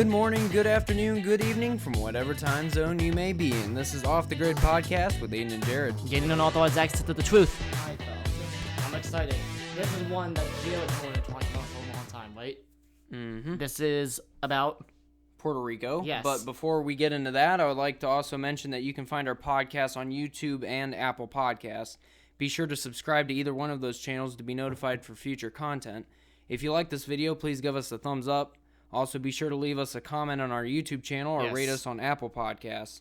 Good morning, good afternoon, good evening from whatever time zone you may be in. This is Off the Grid Podcast with Aiden and Jared. Getting unauthorized access to the truth. Alright, I'm excited. This is one that Jared's going to talk about for a long time, right? Mm-hmm. This is about Puerto Rico. Yes. But before we get into that, I would like to also mention that you can find our podcast on YouTube and Apple Podcasts. Be sure to subscribe to either one of those channels to be notified for future content. If you like this video, please give us a thumbs up. Also, be sure to leave us a comment on our YouTube channel or rate us on Apple Podcasts.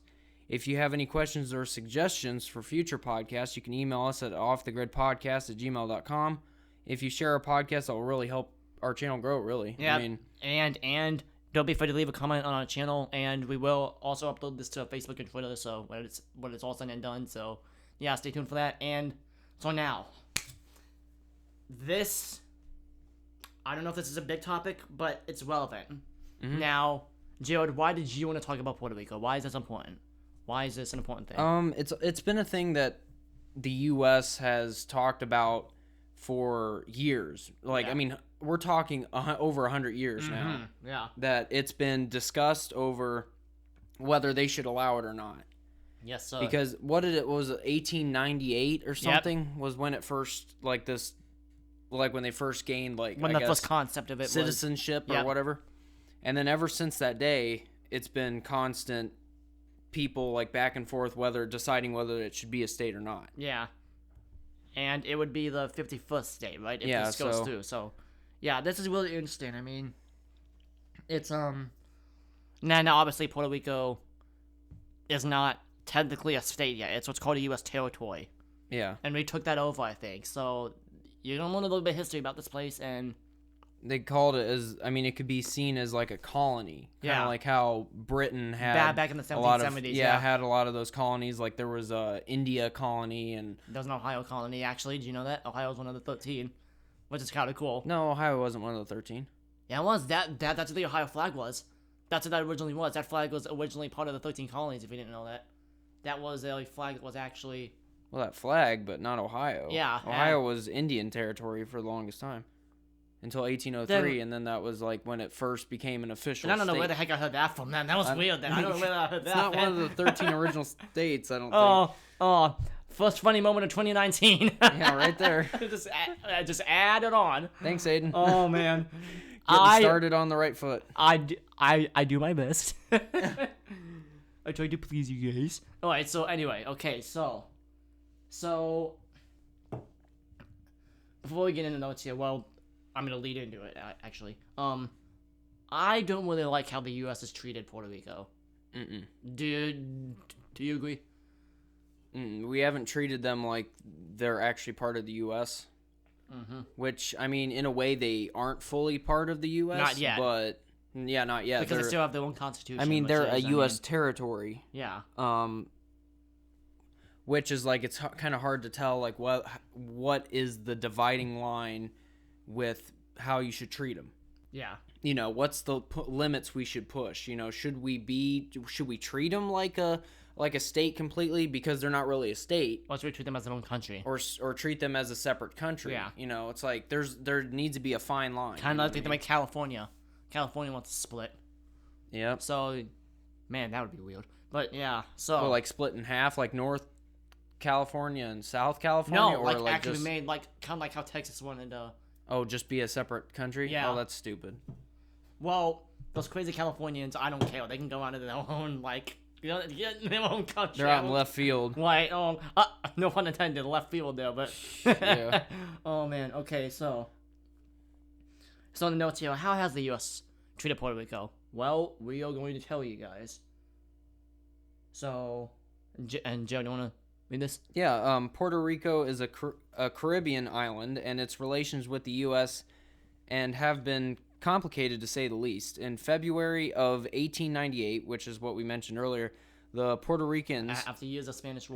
If you have any questions or suggestions for future podcasts, you can email us at offthegridpodcast@gmail.com. If you share our podcast, that will really help our channel grow, really. Yeah, I mean, and don't be afraid to leave a comment on our channel, and we will also upload this to Facebook and Twitter, so when it's all said and done, so yeah, stay tuned for that. And so now, this, I don't know if this is a big topic, but it's relevant. Mm-hmm. Now, Jared, why did you want to talk about Puerto Rico? Why is this important? Why is this an important thing? It's been a thing that the U.S. has talked about for years. I mean, we're talking over 100 years now. Yeah. That it's been discussed over whether they should allow it or not. Yes, sir. Because what was 1898 or something was when it first, when they first gained, when the first concept of it citizenship was, or whatever. And then ever since that day, it's been constant people back and forth deciding whether it should be a state or not. Yeah. And it would be the 51st state, right? If this goes through. So, yeah, this is really interesting. I mean, it's, now obviously Puerto Rico is not technically a state yet. It's what's called a U.S. territory. Yeah. And we took that over, I think. So, you're going to learn a little bit of history about this place, and they called it it could be seen as like a colony. Kind of like how Britain had back in the 1770s. Had a lot of those colonies. Like there was a India colony and there was an Ohio colony, actually. Do you know that? Ohio was one of the 13, which is kind of cool. No, Ohio wasn't one of the 13. Yeah, it was. That's what the Ohio flag was. That's what that originally was. That flag was originally part of the 13 colonies, if you didn't know that. That was a flag that was actually... Well, that flag, but not Ohio. Yeah. Ohio was Indian territory for the longest time. Until 1803, and then that was when it first became an official state. I don't know where the heck I heard that from, man. That was weird. I don't know where I heard that. It's not one of the 13 original states, I don't think. Oh, first funny moment of 2019. Yeah, right there. just add it on. Thanks, Aiden. Oh, man. Getting started on the right foot. I do my best. I try to please you guys. All right, so anyway, okay, so before we get into notes here, well, I'm going to lead into it, actually. I don't really like how the U.S. has treated Puerto Rico. Mm-mm. Do you agree? We haven't treated them like they're actually part of the U.S. Mm-hmm. Which, I mean, in a way, they aren't fully part of the U.S. Not yet. But, yeah, not yet. Because they still have their own constitution. I mean, they're a U.S. territory. Yeah. Which is, it's kind of hard to tell, what is the dividing line with how you should treat them. Yeah. What's the limits we should push? Should we treat them like a state completely because they're not really a state? Or should we treat them as their own country? Or treat them as a separate country? Yeah. It's there needs to be a fine line. Kind of like California. California wants to split. Yep. So, man, that would be weird. But yeah, so split in half, like North California and South California. No, or actually made kind of like how Texas wanted to. Oh, just be a separate country? Yeah. Oh, that's stupid. Well, those crazy Californians, I don't care. They can go out into their own, their own country. They're out in left field. Right, no pun intended, left field there, but... Yeah. Oh, man, okay, so in the notes here, how has the U.S. treated Puerto Rico? Well, we are going to tell you guys. So, and Joe, do you want to read this? Yeah, Puerto Rico is a Caribbean island, and its relations with the U.S. and have been complicated to say the least. In February of 1898, which is what we mentioned earlier, the Puerto Ricans, after years of Spanish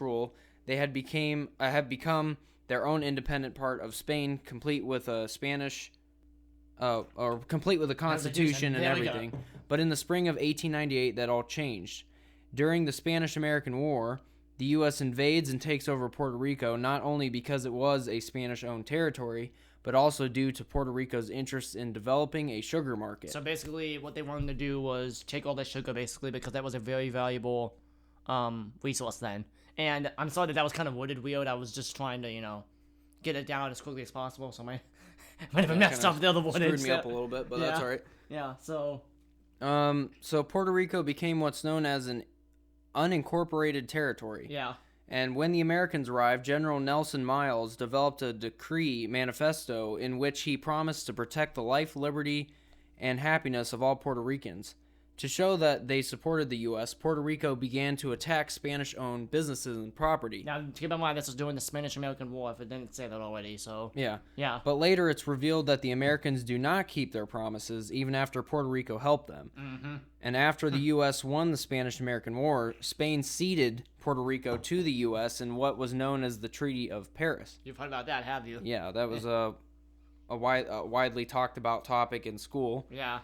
rule, they had become their own independent part of Spain, complete with a constitution and everything. But in the spring of 1898, that all changed. During the Spanish-American War, the U.S. invades and takes over Puerto Rico, not only because it was a Spanish-owned territory, but also due to Puerto Rico's interest in developing a sugar market. So basically, what they wanted to do was take all that sugar, basically, because that was a very valuable resource then. And I'm sorry that was kind of worded weird. I was just trying to, get it down as quickly as possible. So might have messed up the other one. Screwed me up a little bit, but that's all right. Yeah. So. So Puerto Rico became what's known as an unincorporated territory. Yeah. And when the Americans arrived, General Nelson Miles developed a decree manifesto in which he promised to protect the life, liberty, and happiness of all Puerto Ricans. To show that they supported the U.S., Puerto Rico began to attack Spanish-owned businesses and property. Now, keep in mind, this was during the Spanish-American War, if it didn't say that already, so... Yeah. Yeah. But later it's revealed that the Americans do not keep their promises, even after Puerto Rico helped them. Mm-hmm. And after the U.S. won the Spanish-American War, Spain ceded Puerto Rico to the U.S. in what was known as the Treaty of Paris. You've heard about that, have you? Yeah, that was a widely talked about topic in school. Yeah.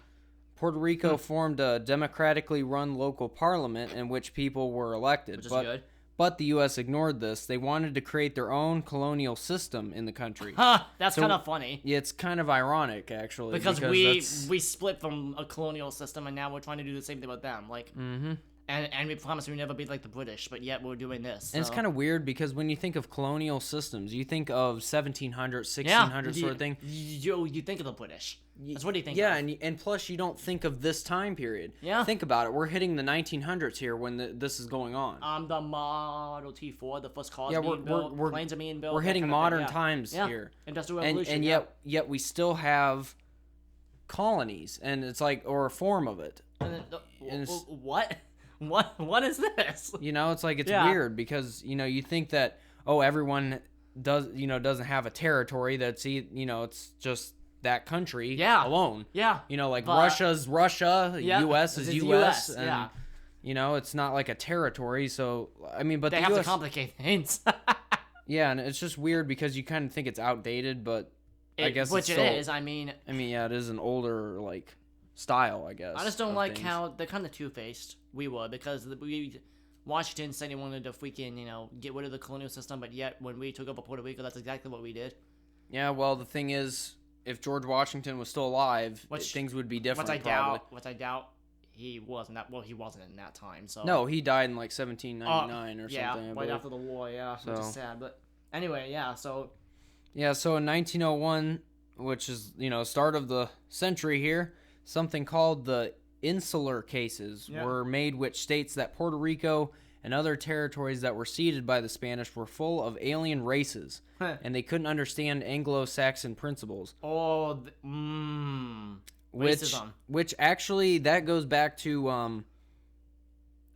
Puerto Rico formed a democratically run local parliament in which people were elected. Which is good. But the U.S. ignored this. They wanted to create their own colonial system in the country. That's kind of funny. Yeah, it's kind of ironic, actually. Because we split from a colonial system, and now we're trying to do the same thing with them. Like, and we promised we'd never be like the British, but yet we're doing this. So. And it's kind of weird because when you think of colonial systems, you think of 1700, 1600 sort of thing. You think of the British. That's what do you think? Yeah, of? and plus you don't think of this time period. Yeah. Think about it. We're hitting the 1900s here when this is going on. The Model T4, the first cars yeah, being built, planes are being built. We're hitting modern times here. Industrial revolution. And yet we still have colonies, and it's like, or a form of it. What? What is this? It's like, it's weird because, you think that, everyone doesn't have a territory that's, it's just that country alone. Yeah. Russia's Russia, U.S. is U.S. And, yeah. It's not like a territory. So, but they have to complicate things. Yeah, and it's just weird because you kind of think it's outdated, but I guess which it's still, it is. It is an older, style, I guess. I just don't like how they're kind of two-faced. We were, because Washington said he wanted to freaking, get rid of the colonial system, but yet when we took over Puerto Rico, that's exactly what we did. Yeah, well, the thing is, if George Washington was still alive, things would be different. Which I doubt he wasn't. He wasn't in that time. So no, he died in 1799 or something. Yeah, right after the war. Yeah, which is sad. But anyway, yeah. So in 1901, which is start of the century here, something called the insular cases were made, which states that Puerto Rico and other territories that were ceded by the Spanish were full of alien races, and they couldn't understand Anglo-Saxon principles. Racism. Which actually, that goes back to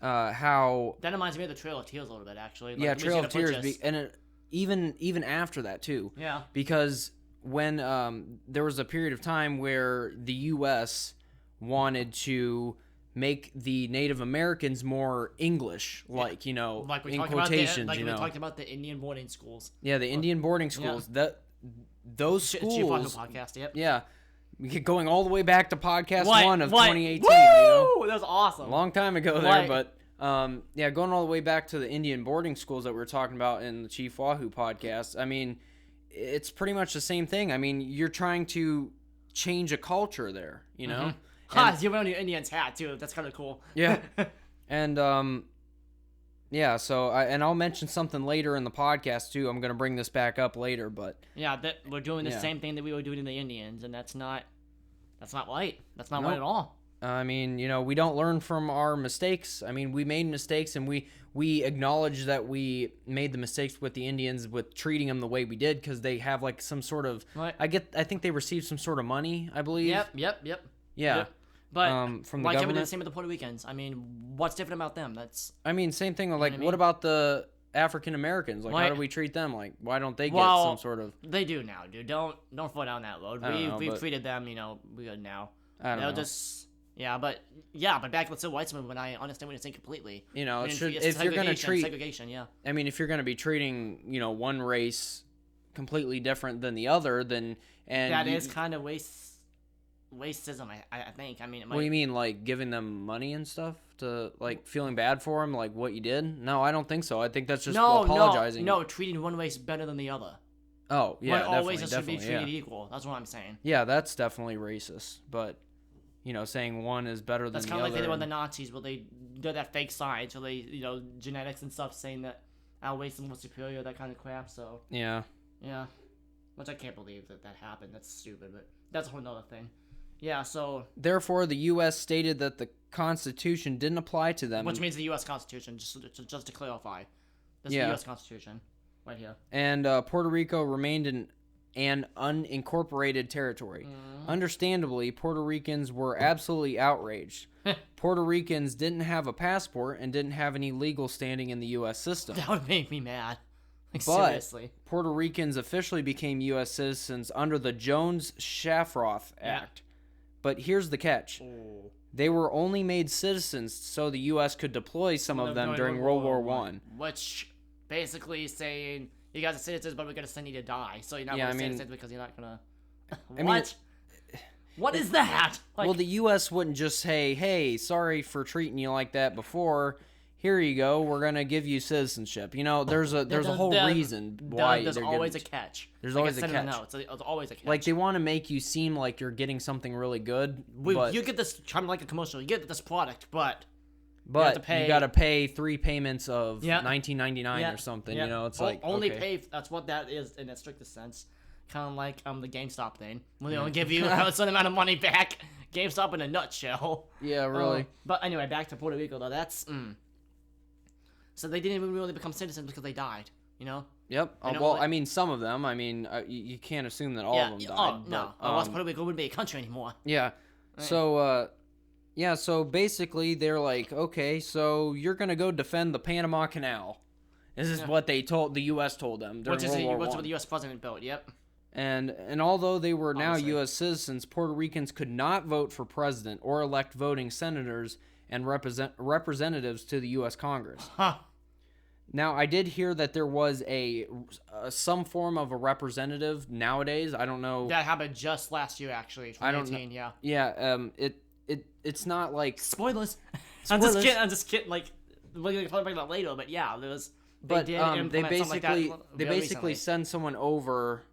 how... That reminds me of the Trail of Tears a little bit, actually. Trail of Tears, even after that, too. Yeah. Because when there was a period of time where the U.S. wanted to make the Native Americans more English, in quotations. We talked about the Indian boarding schools. Yeah, the Indian boarding schools. Those schools. Chief podcast. Yep. Yeah, we get going all the way back to podcast 1 of 2018. Woo! That was awesome. A long time ago there, but going all the way back to the Indian boarding schools that we were talking about in the Chief Wahoo podcast. It's pretty much the same thing. You're trying to change a culture there, Mm-hmm. You're wearing your Indian's hat too. That's kind of cool. Yeah, and So I'll mention something later in the podcast too. I'm gonna bring this back up later, but that we're doing the same thing that we were doing in the Indians, and that's not right. That's not right at all. We don't learn from our mistakes. We made mistakes, and we acknowledge that we made the mistakes with the Indians with treating them the way we did, because they have some sort of. Right. I think they received some sort of money, I believe. Yep. Yeah. Yep. But from the why can't we do government. the same with the Puerto Ricans? What's different about them? That's. Same thing. What about the African Americans? How do we treat them? Why don't they get some sort of? They do now, dude. Don't fall down that road. We've treated them, we good now. I don't know. But back with civil rights movement, I understand what you're saying completely. If you're gonna treat segregation, if you're gonna be treating one race completely different than the other, then that is kind of racism, I think. What do you mean, giving them money and stuff to feeling bad for them, what you did? No, I don't think so. I think that's just apologizing. No, treating one race better than the other. Oh, yeah, when definitely, always it should be definitely, treated yeah. equal. That's what I'm saying. Yeah, that's definitely racist. But, saying one is better than That's the kind of other. like they did with the Nazis, where they did that fake science, where they, genetics and stuff, saying that our race is more superior, that kind of crap. So Yeah. yeah, which I can't believe that happened. That's stupid, but that's a whole nother thing. Yeah, so Therefore, the U.S. stated that the Constitution didn't apply to them. which means the U.S. Constitution, just to clarify, this is Yeah. the U.S. Constitution right here. And Puerto Rico remained an unincorporated territory. Understandably, Puerto Ricans were absolutely outraged. Puerto Ricans didn't have a passport and didn't have any legal standing in the U.S. system. That would make me mad. Like, But seriously. Puerto Ricans officially became U.S. citizens under the Jones-Schaaf Roth Act. But here's the catch. Oh. They were only made citizens so the U.S. could deploy some of them during World War One. Which basically saying, you guys are citizens, but we're going to send you to die. So you're not Yeah, really I mean- citizens because you're not going to... I mean, What? What is that? Like, well, the U.S. wouldn't just say, hey, sorry for treating you like that before. Here you go. We're going to give you citizenship. There's a whole reason why there's they're always getting... a catch. There's Like always I a said in the catch. notes, there's always a catch. Like, they want to make you seem like you're getting something really good, but you get this, kind of like a commercial, you get this product, but you got to pay 3 payments of Yeah. $19.99 or something. Yeah. It's like, only okay. pay. That's what that is in its strictest sense. Kind of like the GameStop thing, when they only give you a certain amount of money back. GameStop in a nutshell. Yeah, really. But anyway, back to Puerto Rico though. That's so they didn't even really become citizens because they died. Yep. They don't Well, really- I mean, some of them. I mean, you can't assume that all of them died. Oh no. but, Otherwise, Puerto Rico wouldn't be a country anymore. Yeah. Right. So, so basically, they're like, okay, so you're gonna go defend the Panama Canal. This is what they told the U.S. told them during World War Which One. what the U.S. president built. Yep. And although they were now Obviously. U.S. citizens, Puerto Ricans could not vote for president or elect voting senators and representatives to the U.S. Congress. Huh. Now, I did hear that there was some form of a representative nowadays. I don't know. That happened just last year, actually. I don't 2018, yeah. Yeah. It's not like. Spoilers. Spoilers. I'm just kidding. Like, we're gonna talk about that later, but yeah, there was. But did they implement something like that basically very recently. send someone over.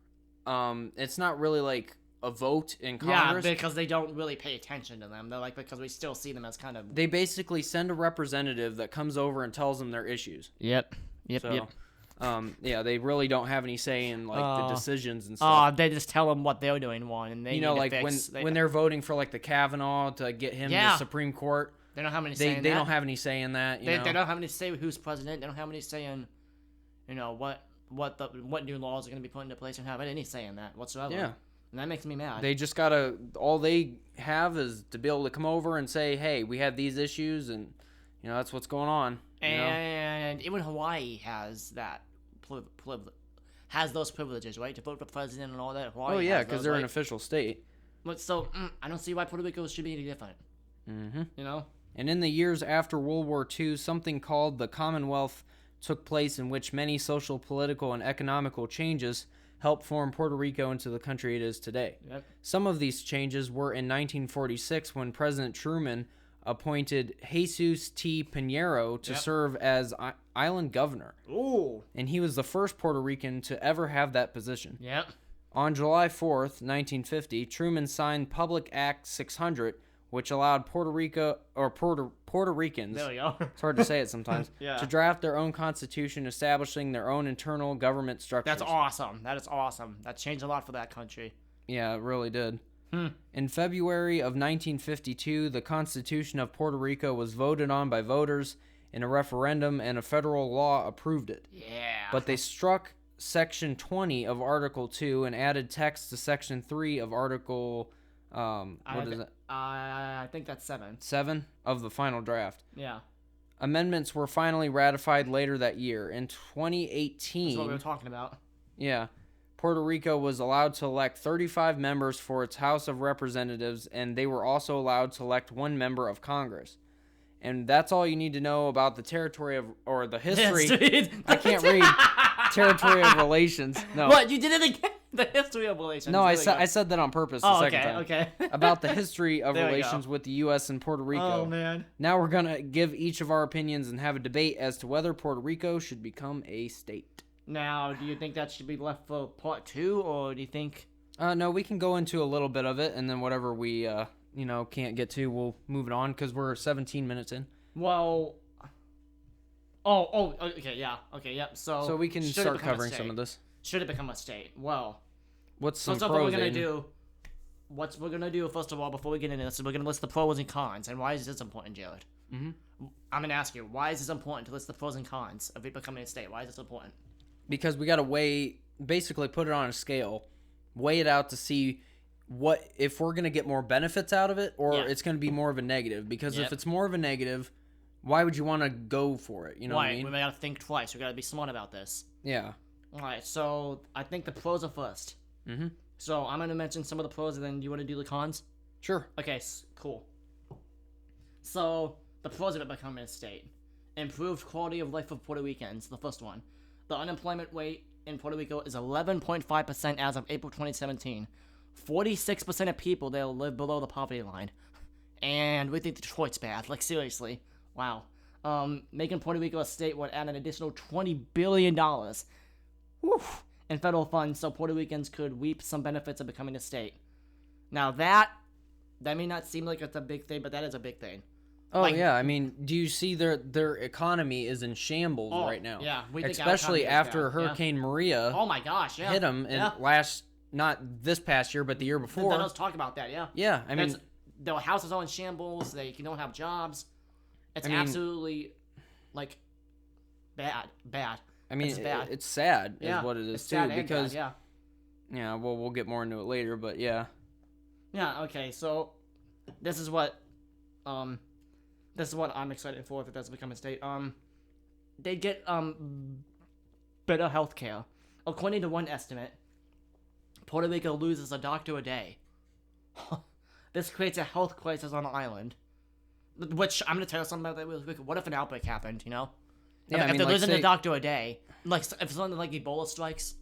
It's not really like a vote in Yeah, Congress. because they don't really pay attention to them. They're like, because we still see them as kind of. They basically send a representative that comes over and tells them their issues. Yep. So, yeah, they really don't have any say in like the decisions and Oh, stuff. they just tell them what they're doing wrong, and they need to like fix. when they're voting for like the Kavanaugh to get him to the Supreme Court, they don't have any they say in that. don't have any say in that. They don't have any say who's president. They don't have any say in, what new laws are going to be put into place, and have any say in that whatsoever. Yeah. And that makes me mad. They just gotta. All they have is to be able to come over and say, "Hey, we have these issues, and that's what's going on." And even Hawaii has that has those privileges, right? To vote for president and all that. Hawaii Oh yeah, has because those, they're right? an official state. But so I don't see why Puerto Rico should be any different. Mm-hmm. And in the years after World War II, something called the Commonwealth took place, in which many social, political, and economical changes helped form Puerto Rico into the country it is today. Yep. Some of these changes were in 1946 when President Truman appointed Jesus T. Pinheiro to serve as island governor. Ooh. And he was the first Puerto Rican to ever have that position. Yep. On July 4th, 1950, Truman signed Public Act 600, which allowed Puerto Ricans, There we go. it's hard to say it sometimes, Yeah. to draft their own constitution, establishing their own internal government structures. That's awesome. That is awesome. That changed a lot for that country. Yeah, it really did. In February of 1952, the Constitution of Puerto Rico was voted on by voters in a referendum, and a federal law approved it. Yeah. But they struck Section 20 of Article 2 and added text to Section 3 of Article, what is it? I think that's 7. 7 of the final draft. Yeah. Amendments were finally ratified later that year. In 2018, That's what we were talking about. yeah, Puerto Rico was allowed to elect 35 members for its House of Representatives, and they were also allowed to elect 1 member of Congress. And that's all you need to know about the territory of, or the history. I can't read. Territory of relations. No. What? You did it again? The history of relations. No, I There we go. said that on purpose the Oh, second okay, time. okay. About the history of There we relations go. with the U.S. and Puerto Rico. Oh, man. Now we're going to give each of our opinions and have a debate as to whether Puerto Rico should become a state. Now, do you think that should be left for part 2, or do you think... No, we can go into a little bit of it, and then whatever we, can't get to, we'll move it on, because we're 17 minutes in. Well... okay, yeah. Okay, yep. So we can start covering some of this. Should it become a state? Well... What's some pros, we're gonna do, first of all, before we get into this, is we're gonna list the pros and cons, and why is this important, Jared? Mm-hmm. I'm gonna ask you, why is this important to list the pros and cons of it becoming a state? Why is this important? Because we gotta basically put it on a scale, weigh it out to see if we're gonna get more benefits out of it, or it's gonna be more of a negative. Because if it's more of a negative, why would you want to go for it? You know what I mean? We gotta think twice. We gotta be smart about this. Yeah. Alright, so I think the pros are first. Mm-hmm. So I'm gonna mention some of the pros, and then you want to do the cons? Sure. Okay, cool. So, the pros of it becoming a state. Improved quality of life for Puerto Ricans, the first one. The unemployment rate in Puerto Rico is 11.5% as of April 2017. 46% of people there live below the poverty line. And we think Detroit's bad. Like, seriously. Wow. Making Puerto Rico a state would add an additional $20 billion in federal funds so Puerto Ricans could reap some benefits of becoming a state. Now that may not seem like it's a big thing, but that is a big thing. Oh, yeah. I mean, do you see their economy is in shambles right now? Yeah. Especially after Hurricane Maria oh my gosh, yeah. hit them not this past year, but the year before. Let's talk about that, yeah. Yeah, I mean... their houses are in shambles, they don't have jobs. It's absolutely, like, bad. I mean, it's sad is what it is, too, because... Bad, yeah, well, we'll get more into it later, but yeah. Yeah, okay, so this is what I'm excited for if it does become a state. They get better health care. According to one estimate, Puerto Rico loses a doctor a day. This creates a health crisis on the island. Which, I'm going to tell you something about that really quick. What if an outbreak happened, you know? Yeah, if they're losing a doctor a day, like, if something like Ebola strikes,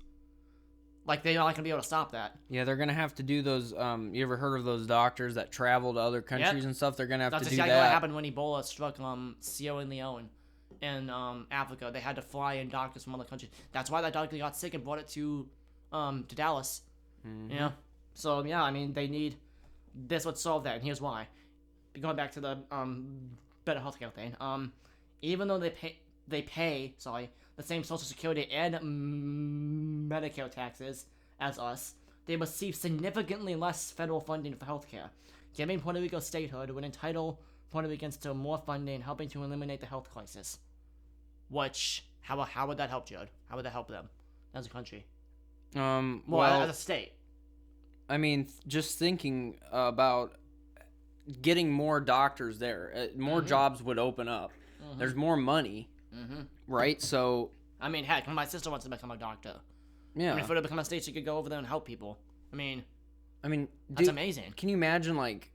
like, they're not going to be able to stop that. Yeah, they're going to have to do those, you ever heard of those doctors that travel to other countries and stuff? They're going to have to do that. That's exactly what happened when Ebola struck Sierra Leone in Africa. They had to fly in doctors from other countries. That's why that doctor got sick and brought it to Dallas. Mm-hmm. Yeah. So, yeah, I mean, this would solve that, and here's why. Going back to the better healthcare thing. Even though they pay the same Social Security and Medicare taxes as us, they receive significantly less federal funding for healthcare. Giving Puerto Rico statehood would entitle Puerto Ricans to more funding, helping to eliminate the health crisis. Which, how would that help, Jared? How would that help them as a country? Well, as a state. I mean, just thinking about getting more doctors there, more jobs would open up. Mm-hmm. There's more money, right? So, I mean, heck, my sister wants to become a doctor. Yeah. I mean, for her to become a state, she could go over there and help people. I mean, that's dude, amazing. Can you imagine, like,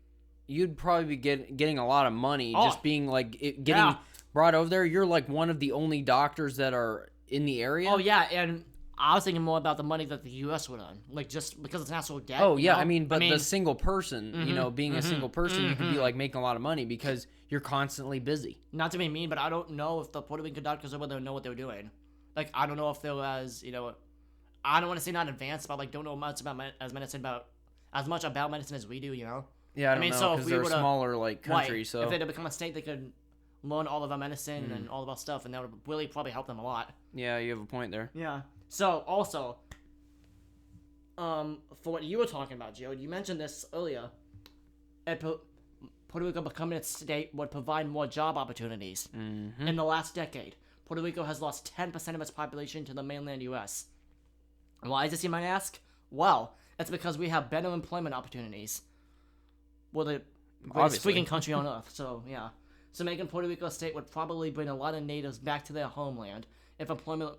you'd probably be getting a lot of money just being, like, getting brought over there? You're, like, one of the only doctors that are in the area? Oh, yeah, and I was thinking more about the money that the U.S. would earn, like, just because it's national debt. Oh, yeah, I mean, the single person, being a single person, you could be, like, making a lot of money because you're constantly busy. Not to be mean, but I don't know if the Puerto Rican doctors over there know what they're doing. Like, I don't know if they're as, I don't want to say not advanced, but, like, don't know much about as much about medicine as we do, you know? Yeah, I don't know, because they're a smaller, like, country, so... If they had become a state, they could learn all of our medicine and all of our stuff, and that would really probably help them a lot. Yeah, you have a point there. Yeah. So, also, for what you were talking about, Joe, you mentioned this earlier. Puerto Rico becoming a state would provide more job opportunities. Mm-hmm. In the last decade, Puerto Rico has lost 10% of its population to the mainland U.S. Why is this, you might ask? Well, it's because we have better employment opportunities. We're the greatest freaking country on earth, so, yeah. So making Puerto Rico a state would probably bring a lot of natives back to their homeland if employment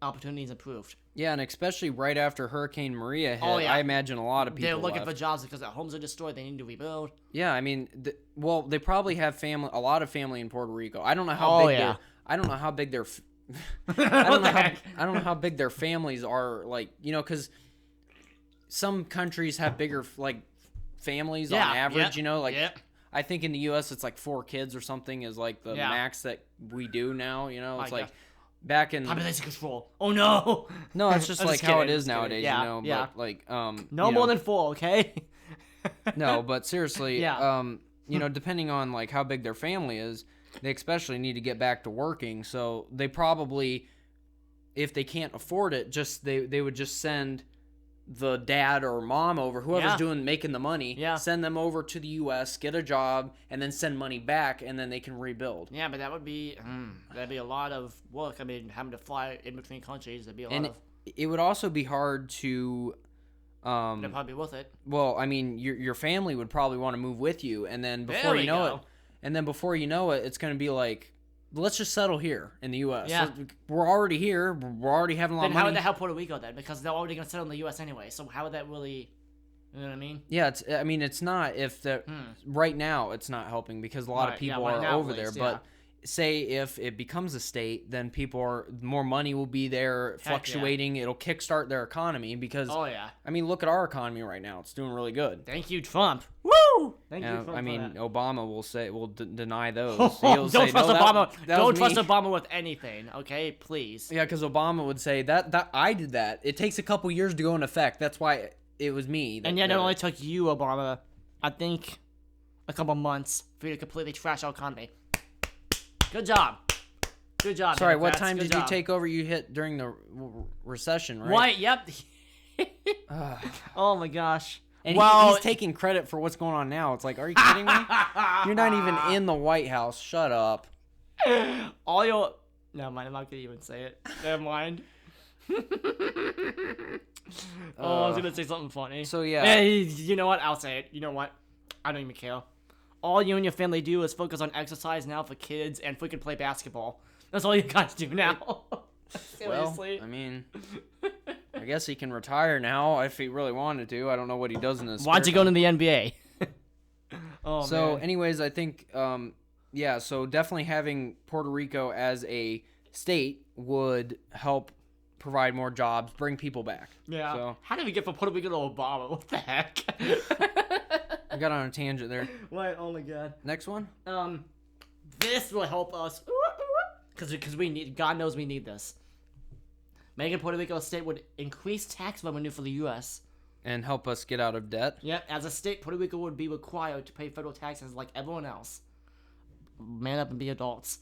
opportunities improved. Yeah, and especially right after Hurricane Maria hit, I imagine a lot of people they're looking for jobs because their homes are destroyed. They need to rebuild. Yeah, I mean, they probably have a lot of family in Puerto Rico. I don't know how big. I don't know how big their. I don't know how big their families are. Like, because some countries have bigger like families on average. I think in the U.S. it's like 4 kids or something is like the max that we do now. It's like. back in population control. Oh no. No, it's just I'm like just how kidding, it is just kidding. nowadays, Yeah, you know. yeah. But like, no more than 4, okay? no, but seriously, Yeah. you know, depending on like how big their family is, they especially need to get back to working. So they probably, if they can't afford it, just they would just send the dad or mom over, whoever's making the money, send them over to the U.S., get a job, and then send money back, and then they can rebuild. Yeah, but that'd be a lot of work. I mean, having to fly in between countries, that'd be a lot of. It would also be hard to. It'd probably be worth it. Well, I mean, your family would probably want to move with you, and then before you know it, it's going to be like, let's just settle here in the U.S. Yeah. We're already here. We're already having a lot of money. Then how would that help Puerto Rico then? Because they're already going to settle in the U.S. anyway. So how would that really, you know what I mean? Yeah, it's not if the right now it's not helping because a lot of people are over there. But say if it becomes a state, then more money will be there fluctuating. Yeah. It'll kickstart their economy because I mean, look at our economy right now; it's doing really good. Thank you, Trump. Woo! Thank you, Trump. I mean, Obama will deny those. Don't trust Obama. Don't trust Obama with anything. Okay, please. Yeah, because Obama would say that I did that. It takes a couple years to go into effect. That's why it was me. And yet, it only took you, Obama, I think, a couple months for you to completely trash our economy. Good job. Good job. Sorry, what time did you take over? You hit during the recession, right? Right, yep. Oh my gosh. And he's taking credit for what's going on now. It's like, are you kidding me? You're not even in the White House. Shut up. All your... Never mind, I'm not going to even say it. Never mind. I was going to say something funny. So, yeah. Hey, you know what? I'll say it. You know what? I don't even care. All you and your family do is focus on exercise now for kids and freaking play basketball. That's all you guys do now. Seriously. Well, I mean, I guess he can retire now if he really wanted to. I don't know what he does in his Why'd you go to the NBA? Man. Anyways, I think, so definitely having Puerto Rico as a state would help provide more jobs, bring people back. Yeah. So, how did we get from Puerto Rico to Obama? What the heck? I got on a tangent there. What? Oh my god. Next one? This will help us. Because we need, God knows we need this. Making Puerto Rico a state would increase tax revenue for the U.S. And help us get out of debt. Yep, as a state, Puerto Rico would be required to pay federal taxes like everyone else. Man up and be adults.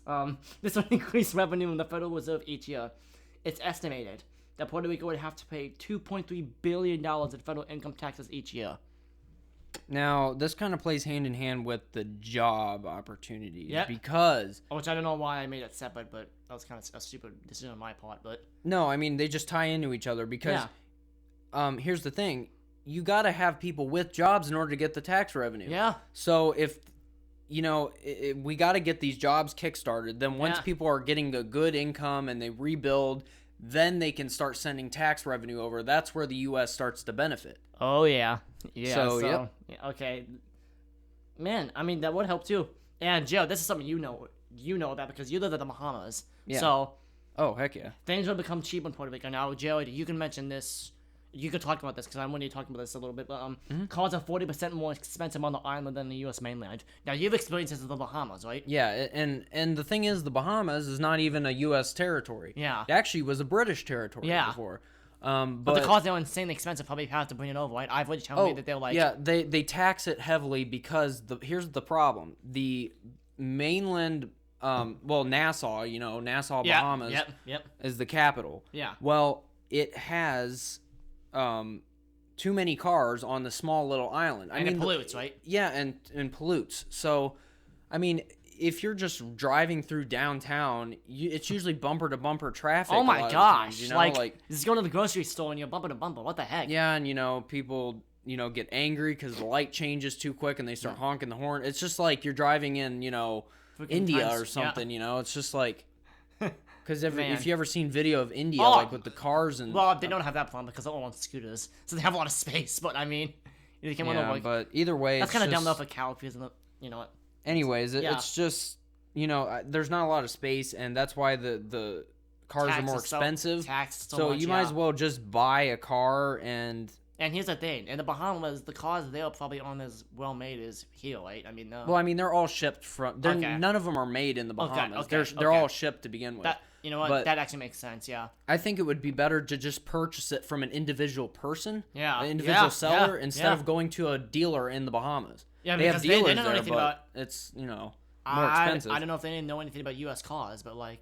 This would increase revenue in the Federal Reserve each year. It's estimated that Puerto Rico would have to pay $2.3 billion in federal income taxes each year. Now, this kind of plays hand in hand with the job opportunities. Yep. Because... Which I don't know why I made it separate, but that was kind of a stupid decision on my part, but... No, I mean, they just tie into each other because... Yeah. Here's the thing. You got to have people with jobs in order to get the tax revenue. Yeah. So if... You know, we got to get these jobs kickstarted. Then once people are getting a good income and they rebuild, then they can start sending tax revenue over. That's where the U.S. starts to benefit. Oh, yeah. Yeah, so yep. Yeah, okay. Man, I mean, that would help too. And, Joe, this is something you know about because you live in the Bahamas. Yeah. So... Oh, heck yeah. Things will become cheap in Puerto Rico. Now, Joe, you can mention this... You could talk about this because I'm going to talk about this a little bit, but cars are 40% more expensive on the island than the U.S. mainland. Now, you've experienced this in the Bahamas, right? Yeah, and the thing is, the Bahamas is not even a U.S. territory. Yeah. It actually was a British territory before. But the cars are insanely expensive. Probably have to bring it over, right? I've already told me that they're like... Yeah, they tax it heavily because here's the problem. The mainland... Nassau, Nassau, Bahamas is the capital. Yeah. Well, it has... too many cars on the small little island. And it pollutes, right? Yeah, and pollutes. So, I mean, if you're just driving through downtown, it's usually bumper to bumper traffic. Oh my gosh! Times, like just going to the grocery store and you're bumper to bumper. What the heck? Yeah, and people get angry because the light changes too quick and they start honking the horn. It's just like you're driving in India or something. It's just like. Because if you ever seen video of India, like with the cars and... Well, they don't have that problem because they're all on scooters. So they have a lot of space, but I mean... They can but either way, that's kind of dumb though for California, isn't it? You know what? Anyways, it's just, there's not a lot of space, and that's why the cars are more expensive. Taxed so so much, you might as well just buy a car and And here's the thing: in the Bahamas, the cars there probably aren't as well made as here, right? I mean, no. Well, I mean, they're all shipped from. None of them are made in the Bahamas. They're all shipped to begin with. That, you know what? But that actually makes sense. Yeah. I think it would be better to just purchase it from an individual person. Yeah. An individual seller instead of going to a dealer in the Bahamas. Yeah, they have dealers they don't know there, anything but about, it's more expensive. I don't know if they didn't know anything about U.S. cars, but like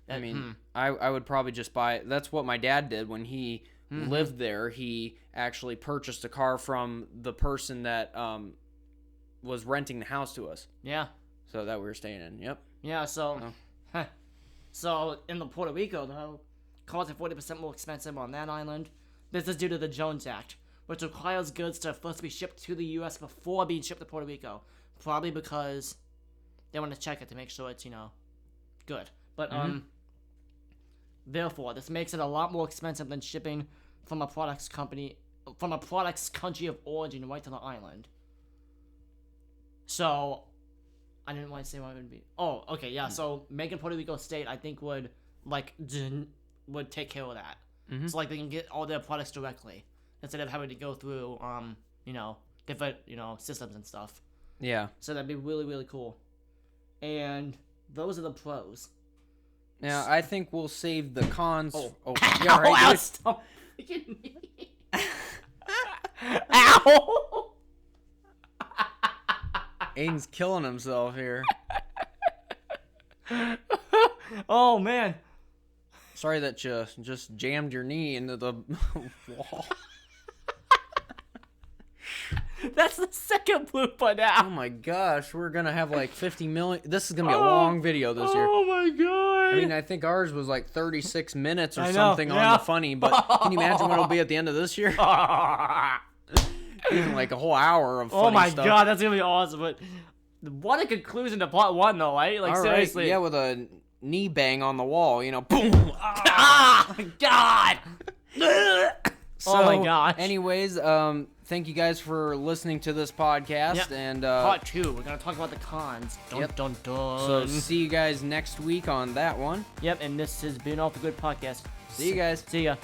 I mean, I would probably just buy. That's what my dad did when he lived there. He actually purchased a car from the person that was renting the house to us. Yeah. So that we were staying in. Yep. Yeah. So, so in the Puerto Rico though, cars are 40% more expensive on that island. This is due to the Jones Act, which requires goods to first be shipped to the U.S. before being shipped to Puerto Rico. Probably because they want to check it to make sure it's good. But therefore, this makes it a lot more expensive than shipping from a product's country of origin right to the island. So, I didn't want to say what it would be. Oh, okay, yeah. So making Puerto Rico state, I think would take care of that. So like they can get all their products directly instead of having to go through different systems and stuff. Yeah. So that'd be really, really cool. And those are the pros. Now, I think we'll save the cons. Oh, yeah, right. Stop. Ow! Aiden's killing himself here. Oh, man. Sorry that you just jammed your knee into the wall. That's the second blooper now. Oh my gosh, we're gonna have like 50 million. This is gonna be a long video this year. Oh my god. I mean, I think ours was like 36 minutes or something on the funny, but can you imagine what it'll be at the end of this year? Even like a whole hour of funny Oh my stuff. god, that's gonna be awesome. But what a conclusion to part one, though, right? Like, all seriously. Right, yeah, with a knee bang on the wall, boom. Ah, god. So, oh my gosh. Anyways, thank you guys for listening to this podcast. Yep. And part two, we're gonna talk about the cons. Dun dun dun. So see you guys next week on that one. Yep, and this has been Off the Good Podcast. See you guys. See ya.